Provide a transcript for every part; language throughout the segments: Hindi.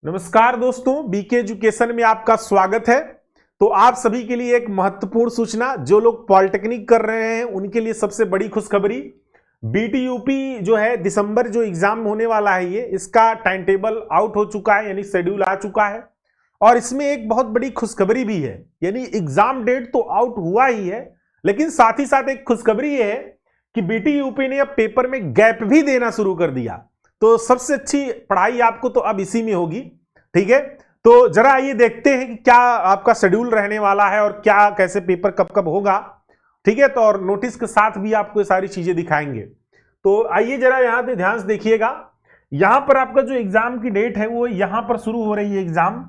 नमस्कार दोस्तों, बीके एजुकेशन में आपका स्वागत है। तो आप सभी के लिए एक महत्वपूर्ण सूचना, जो लोग पॉलिटेक्निक कर रहे हैं उनके लिए सबसे बड़ी खुशखबरी। बीटीयूपी जो है दिसंबर जो एग्जाम होने वाला है, ये इसका टाइम टेबल आउट हो चुका है, यानी शेड्यूल आ चुका है। और इसमें एक बहुत बड़ी खुशखबरी भी है, यानी एग्जाम डेट तो आउट हुआ ही है, लेकिन साथ ही साथ एक खुशखबरी ये है कि बीटीयूपी ने अब पेपर में गैप भी देना शुरू कर दिया। तो सबसे अच्छी पढ़ाई आपको तो अब इसी में होगी, ठीक है। तो जरा आइए देखते हैं कि क्या आपका शेड्यूल रहने वाला है और क्या कैसे पेपर कब कब होगा, ठीक है। तो और नोटिस के साथ भी आपको ये सारी चीजें दिखाएंगे। तो आइए जरा यहाँ पे ध्यान से देखिएगा। यहां पर आपका जो एग्जाम की डेट है वो यहां पर शुरू हो रही है एग्जाम।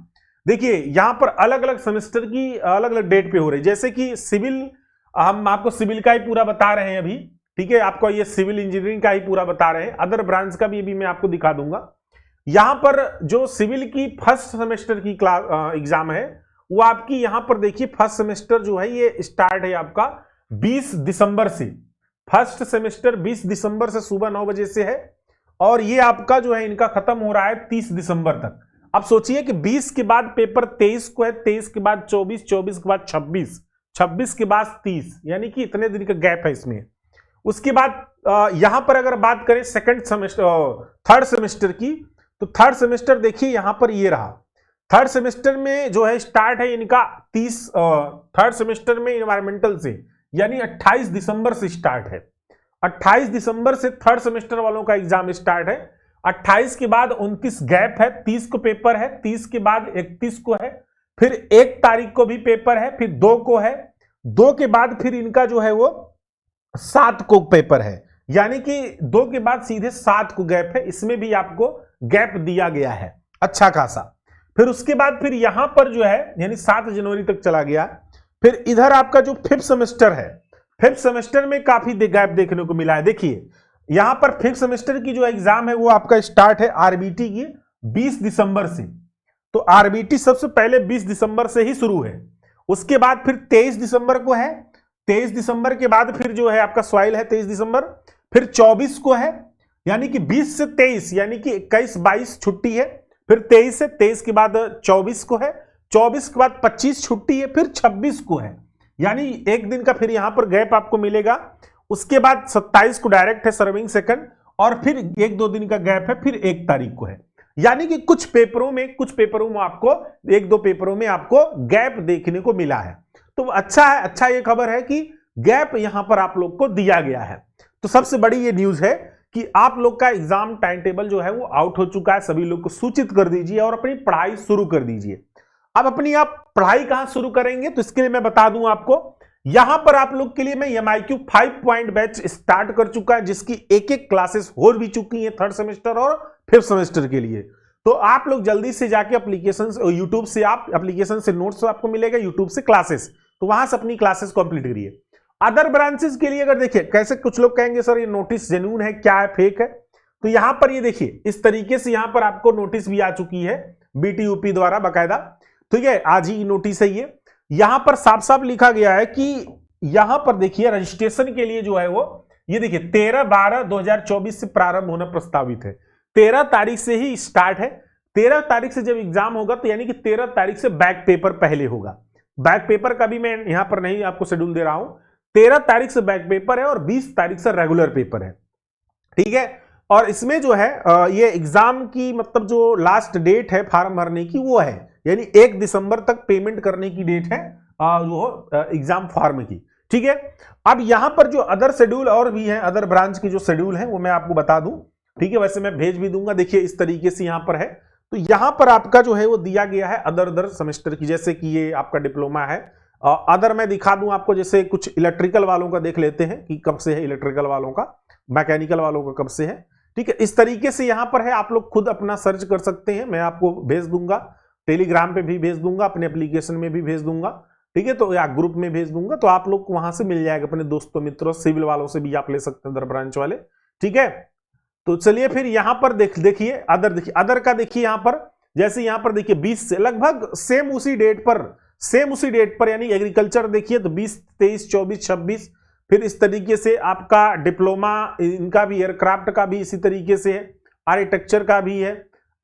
देखिए यहां पर अलग अलग सेमेस्टर की अलग अलग डेट पे हो रही है। जैसे कि सिविल, हम आपको सिविल का ही पूरा बता रहे हैं अभी, ठीक है। आपको ये सिविल इंजीनियरिंग का ही पूरा बता रहे हैं, अदर ब्रांच का भी अभी मैं आपको दिखा दूंगा। यहां पर जो सिविल की फर्स्ट सेमेस्टर की क्लास एग्जाम है वो आपकी यहां पर देखिए, फर्स्ट सेमेस्टर जो है ये स्टार्ट है आपका 20 दिसंबर से। फर्स्ट सेमेस्टर 20 दिसंबर से सुबह 9 बजे से है और ये आपका जो है इनका खत्म हो रहा है 30 दिसंबर तक। अब सोचिए कि 20 के बाद पेपर 23 को है, 23 के बाद 24, 24 के बाद 26, 26 के बाद 30, यानी कि इतने दिन का गैप है इसमें। उसके बाद यहां पर अगर बात करें सेकंड सेमेस्टर, थर्ड सेमेस्टर की, तो थर्ड सेमेस्टर देखिए यहां पर ये रहा। थर्ड सेमेस्टर में जो है स्टार्ट है इनका 30, थर्ड सेमेस्टर में इन्वायरमेंटल से, यानी 28 दिसंबर से स्टार्ट है। 28 दिसंबर से थर्ड सेमेस्टर वालों का एग्जाम स्टार्ट है। 28 के बाद 29 गैप है, 30 को पेपर है, 30 के बाद 31 को है, फिर 1 तारीख को भी पेपर है, फिर 2 को है, 2 के बाद फिर इनका जो है वो 7 को पेपर है, यानी कि 2 के बाद सीधे 7 को गैप है। इसमें भी आपको गैप दिया गया है अच्छा खासा। फिर उसके बाद फिर यहां पर जो है यानी 7 जनवरी तक चला गया। फिर इधर आपका जो फिफ्थ सेमेस्टर है, फिफ्थ सेमेस्टर में काफी गैप देखने को मिला है। देखिए यहां पर फिफ्थ सेमेस्टर की जो एग्जाम है वो आपका स्टार्ट है आरबीटी की 20 दिसंबर से। तो आरबीटी सबसे पहले 20 दिसंबर से ही शुरू है। उसके बाद फिर 23 दिसंबर को है, 23 दिसंबर के बाद फिर जो है आपका सॉइल है 23 दिसंबर, फिर 24 को है, यानी कि 20 से 23, यानी कि 21 22 छुट्टी है, फिर 23 से 23 के बाद 24 को है, 24 के बाद 25 छुट्टी है, फिर 26 को है, यानी एक दिन का फिर यहां पर गैप आपको मिलेगा। उसके बाद 27 को डायरेक्ट है सर्विंग सेकंड, और फिर 1-2 दिन का गैप है, फिर 1 तारीख को है। यानी कि कुछ पेपरों में आपको 1-2 पेपरों में आपको गैप देखने को मिला है। तो अच्छा है, अच्छा ये खबर है कि गैप यहां पर आप लोग को दिया गया है। तो सबसे बड़ी ये न्यूज है कि आप लोग का एग्जाम टाइम टेबल जो है वो आउट हो चुका है। सभी लोग को सूचित कर दीजिए और अपनी पढ़ाई शुरू कर दीजिए। अब अपनी आप पढ़ाई कहां शुरू करेंगे, तो इसके लिए मैं बता दूं आपको, यहां पर आप लोग के लिए मैं MIQ 5 पॉइंट बैच स्टार्ट कर चुका है, जिसकी एक क्लासेस हो भी चुकी है थर्ड सेमेस्टर और फिफ्थ सेमेस्टर के लिए। तो आप लोग जल्दी से जाके एप्लीकेशन यूट्यूब से, आप एप्लीकेशन से नोट्स आपको मिलेगा, यूट्यूब से क्लासेस, तो वहां से अपनी क्लासेस कंप्लीट करिए। अदर ब्रांचेस के लिए अगर देखिए, कैसे कुछ लोग कहेंगे सर ये नोटिस जेन्युइन है, क्या है, फेक है, तो यहां पर ये देखिए इस तरीके से यहां पर आपको नोटिस भी आ चुकी है बीटीयूपी द्वारा बाकायदा, ठीक है। आज ही नोटिस है ये। यहां पर साफ साफ लिखा गया है कि यहां पर देखिए रजिस्ट्रेशन के लिए जो है वो, ये देखिए 13/12/2024 से प्रारंभ होना प्रस्तावित है। 13 तारीख से ही स्टार्ट है। 13 तारीख से जब एग्जाम होगा तो यानी कि 13 तारीख से बैक पेपर पहले होगा। बैक पेपर का भी मैं यहां पर नहीं आपको शेड्यूल दे रहा हूं। 13 तारीख से बैक पेपर है और 20 तारीख से रेगुलर पेपर है, ठीक है। और इसमें जो है ये एग्जाम की मतलब जो लास्ट डेट है फॉर्म भरने की वो है, यानी 1 दिसंबर तक पेमेंट करने की डेट है वो एग्जाम फॉर्म की, ठीक है। अब यहां पर जो अदर शेड्यूल और भी है, अदर ब्रांच की जो शेड्यूल है वो मैं आपको बता दूं, ठीक है। वैसे मैं भेज भी दूंगा, देखिए इस तरीके से यहां पर है। तो यहां पर आपका जो है वो दिया गया है अदर सेमेस्टर की, जैसे कि ये आपका डिप्लोमा है। अदर मैं दिखा दूं आपको, जैसे कुछ इलेक्ट्रिकल वालों का देख लेते हैं कि कब से है, इलेक्ट्रिकल वालों का, मैकेनिकल वालों का कब से है, ठीक है। इस तरीके से यहां पर है, आप लोग खुद अपना सर्च कर सकते हैं, मैं आपको भेज दूंगा, टेलीग्राम पे भी भेज दूंगा, अपने एप्लीकेशन में भी भेज दूंगा, ठीक है। तो या ग्रुप में भेज दूंगा, तो आप लोग को वहां से मिल जाएगा, अपने दोस्तों मित्रों सिविल वालों से भी आप ले सकते हैं, अदर ब्रांच वाले, ठीक है। तो चलिए फिर यहां पर देखिए अदर, देखिए अदर का, देखिए यहां पर जैसे यहां पर देखिए 20 से लगभग सेम उसी डेट पर यानी एग्रीकल्चर देखिए तो 20, 23, 24, 26, फिर इस तरीके से आपका डिप्लोमा इनका भी, एयरक्राफ्ट का भी इसी तरीके से है, आर्किटेक्चर का भी है,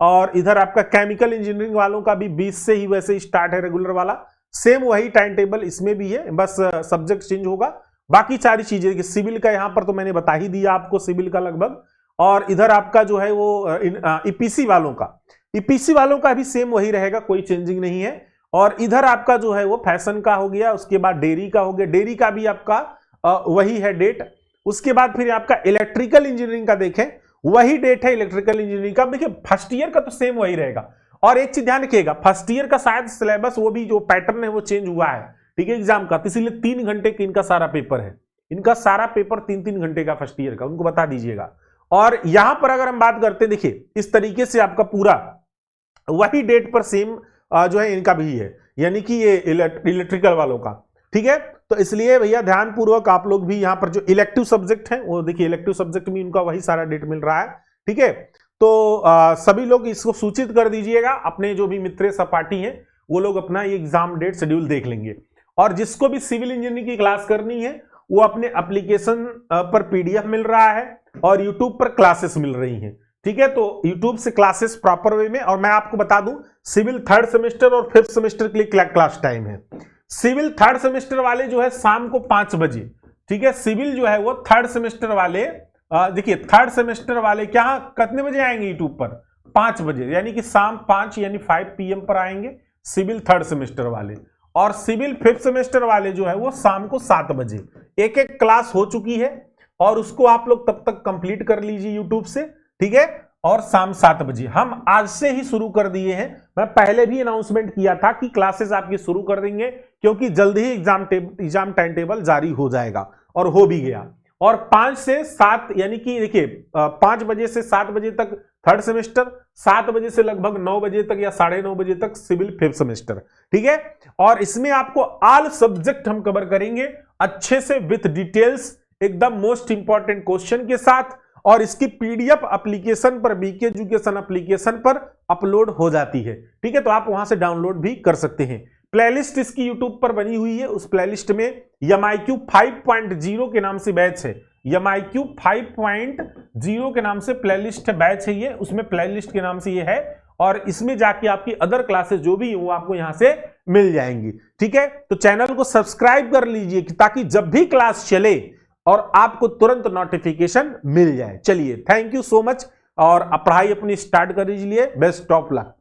और इधर आपका केमिकल इंजीनियरिंग वालों का भी 20 से ही वैसे स्टार्ट है रेगुलर वाला, सेम वही टाइम टेबल इसमें भी है, बस सब्जेक्ट चेंज होगा। बाकी सारी चीजें, सिविल का यहां पर तो मैंने बता ही दिया आपको, सिविल का लगभग। और इधर आपका जो है वो ईपीसी वालों का भी सेम वही रहेगा, कोई चेंजिंग नहीं है। और इधर आपका जो है वो फैशन का हो गया, उसके बाद डेयरी का हो गया, डेयरी का भी आपका वही है डेट। उसके बाद फिर आपका इलेक्ट्रिकल इंजीनियरिंग का देखें, वही डेट है इलेक्ट्रिकल इंजीनियरिंग का। देखिए फर्स्ट ईयर का तो सेम वही रहेगा। और एक चीज ध्यान रखिएगा, फर्स्ट ईयर का शायद सिलेबस वो भी जो पैटर्न है वो चेंज हुआ है, ठीक है, एग्जाम का, इसीलिए 3 घंटे का इनका सारा पेपर है। इनका सारा पेपर 3-3 घंटे का फर्स्ट ईयर का, उनको बता दीजिएगा। और यहां पर अगर हम बात करते हैं, देखिए इस तरीके से आपका पूरा वही डेट पर सेम जो है इनका भी है, यानी कि ये इलेक्ट्रिकल वालों का, ठीक है। तो इसलिए भैया ध्यान पूर्वक आप लोग भी यहां पर जो इलेक्टिव सब्जेक्ट है वो देखिए, इलेक्टिव सब्जेक्ट में इनका वही सारा डेट मिल रहा है, ठीक है। तो सभी लोग इसको सूचित कर दीजिएगा, अपने जो भी मित्र सहपाठी हैं वो लोग अपना ये एग्जाम डेट शेड्यूल देख लेंगे। और जिसको भी सिविल इंजीनियरिंग की क्लास करनी है वो अपने एप्लीकेशन पर पीडीएफ मिल रहा है और यूट्यूब पर क्लासेस मिल रही हैं, ठीक है। तो यूट्यूब से क्लासेस प्रॉपर वे में। और मैं आपको बता दूं, सिविल 3rd सेमेस्टर और 5th सेमेस्टर के लिए क्लास टाइम है। सिविल 3rd सेमेस्टर वाले जो है शाम को 5 बजे, ठीक है। सिविल जो है वो 3rd सेमेस्टर वाले, देखिए 3rd सेमेस्टर वाले क्या कितने बजे आएंगे यूट्यूब पर? 5 बजे, यानी कि शाम 5 यानी 5 PM पर आएंगे सिविल 3rd सेमेस्टर वाले। और सिविल 5th सेमेस्टर वाले जो है वो शाम को 7 बजे। एक क्लास हो चुकी है और उसको आप लोग तब तक कंप्लीट कर लीजिए यूट्यूब से, ठीक है। और शाम 7 बजे हम आज से ही शुरू कर दिए हैं। मैं पहले भी अनाउंसमेंट किया था कि क्लासेस आपकी शुरू कर देंगे, क्योंकि जल्दी ही एग्जाम टाइम टेबल जारी हो जाएगा, और हो भी गया। और 5 से 7 यानी कि देखिए 5 बजे से 7 बजे तक 3rd सेमेस्टर, 7 बजे से लगभग 9 बजे तक या 9:30 बजे तक सिविल 5th सेमेस्टर, ठीक है। और इसमें आपको ऑल सब्जेक्ट हम कवर करेंगे अच्छे से, विथ डिटेल्स, एकदम मोस्ट इंपॉर्टेंट क्वेश्चन के साथ। और इसकी पीडीएफ एप्लीकेशन पर, बीके एजुकेशन एप्लीकेशन पर अपलोड हो जाती है, ठीक है। तो आप वहां से डाउनलोड भी कर सकते हैं। प्लेलिस्ट इसकी यूट्यूब पर बनी हुई है, उस प्लेलिस्ट में MIQ 5.0 के नाम से बैच है, MIQ 5.0 के नाम से प्लेलिस्ट है, बैच है ये, उसमें प्लेलिस्ट के नाम से ये है। और इसमें जाके आपकी अदर क्लासेस जो भी वो आपको यहां से मिल जाएंगी, ठीक है। तो चैनल को सब्सक्राइब कर लीजिए ताकि जब भी क्लास चले और आपको तुरंत नोटिफिकेशन मिल जाए। चलिए, थैंक यू सो मच, और पढ़ाई अपनी स्टार्ट कर लीजिए। Best of luck.